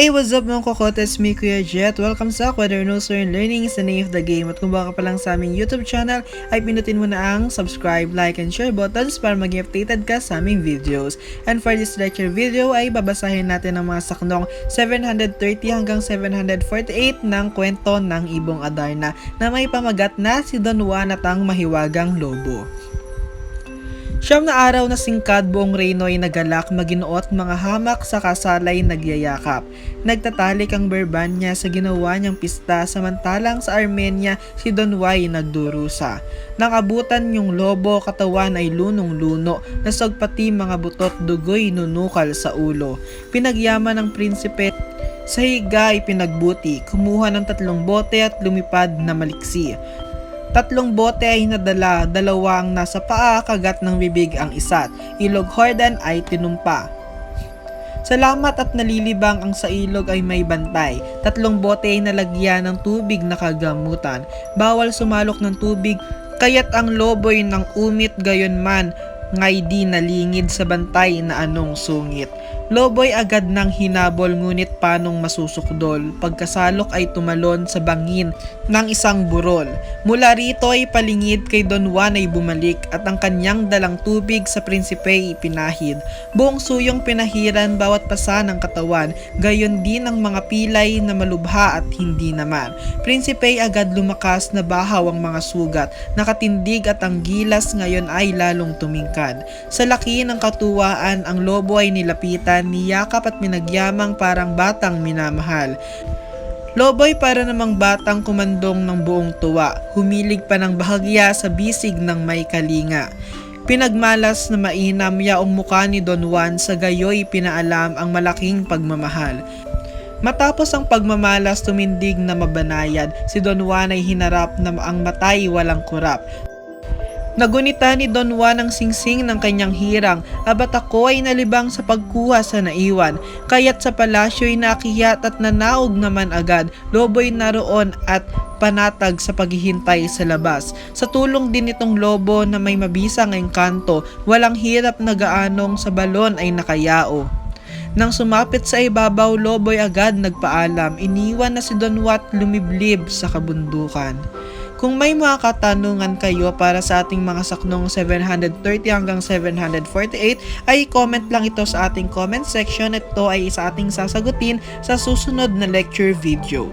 Hey, what's up mga Kokote? It's me, Kuya Jet. Welcome sa Whether Knows or Learning is the name of the game. At kung baka pa lang sa aming YouTube channel, ay pinutin mo na ang subscribe, like, and share buttons para maging updated ka sa aming videos. And for this lecture video ay babasahin natin ang mga saknong 730 hanggang 748 ng kwento ng Ibong Adarna na may pamagat na si Don Juan at ang Mahiwagang Lobo. Siyam na araw na singkad buong reyno ay nagalak, maginuot mga hamak sa kasalay nagyayakap. Nagtatalik ang berban niya sa ginawa niyang pista, samantalang sa Armenia si Don Juan nagdurusa. Nang abutan yung lobo, katawan ay lunong-luno, nasag pati mga butot, dugoy nunukal sa ulo. Pinagyaman ng prinsipe, sa higa ay pinagbuti, kumuha ng 3 bote at lumipad na maliksi. 3 bote ay nadala, 2 ang nasa paa, kagat ng bibig ang isa't, ilog hordan ay tinumpa. Salamat at nalilibang ang sa ilog ay may bantay. 3 bote ay nalagyan ng tubig na kagamutan. Bawal sumalok ng tubig, kaya't ang lobo'y nang umit gayon man, ngay di nalingid sa bantay na anong sungit. Lobo'y agad nang hinabol ngunit panong masusukdol, pagkasalok ay tumalon sa bangin ng isang burol. Mula rito ay palingid kay Don Juan ay bumalik at ang kanyang dalang tubig sa prinsipe ipinahid. Buong suyong pinahiran bawat pasa ng katawan, gayon din ang mga pilay na malubha at hindi naman. Prinsipe agad lumakas na bahaw ang mga sugat, nakatindig at ang gilas ngayon ay lalong tumingkad. Sa laki ng katuwaan, ang lobo ay nilapitan, niyakap at minagyamang parang batang minamahal. Lobo'y para namang batang kumandong ng buong tuwa, humilig pa ng bahagya sa bisig ng may kalinga. Pinagmalas na mainam yaong mukha ni Don Juan, sa gayoy pinaalam ang malaking pagmamahal. Matapos ang pagmamalas tumindig na mabanayad, si Don Juan ay hinarap na ang matay walang kurap. Nagunita ni Don Juan ang singsing ng kanyang hirang, abat ako ay nalibang sa pagkuha sa naiwan, kaya't sa palasyo'y nakiyat at nanaog naman agad, lobo'y naroon at panatag sa paghihintay sa labas. Sa tulong din itong lobo na may mabisang engkanto, walang hirap na gaanong sa balon ay nakayao. Nang sumapit sa ibabaw, lobo'y agad nagpaalam, iniwan na si Don Juan lumiblib sa kabundukan. Kung may mga katanungan kayo para sa ating mga saknong 730 hanggang 748 ay comment lang ito sa ating comment section at ito ay isa ating sasagutin sa susunod na lecture video.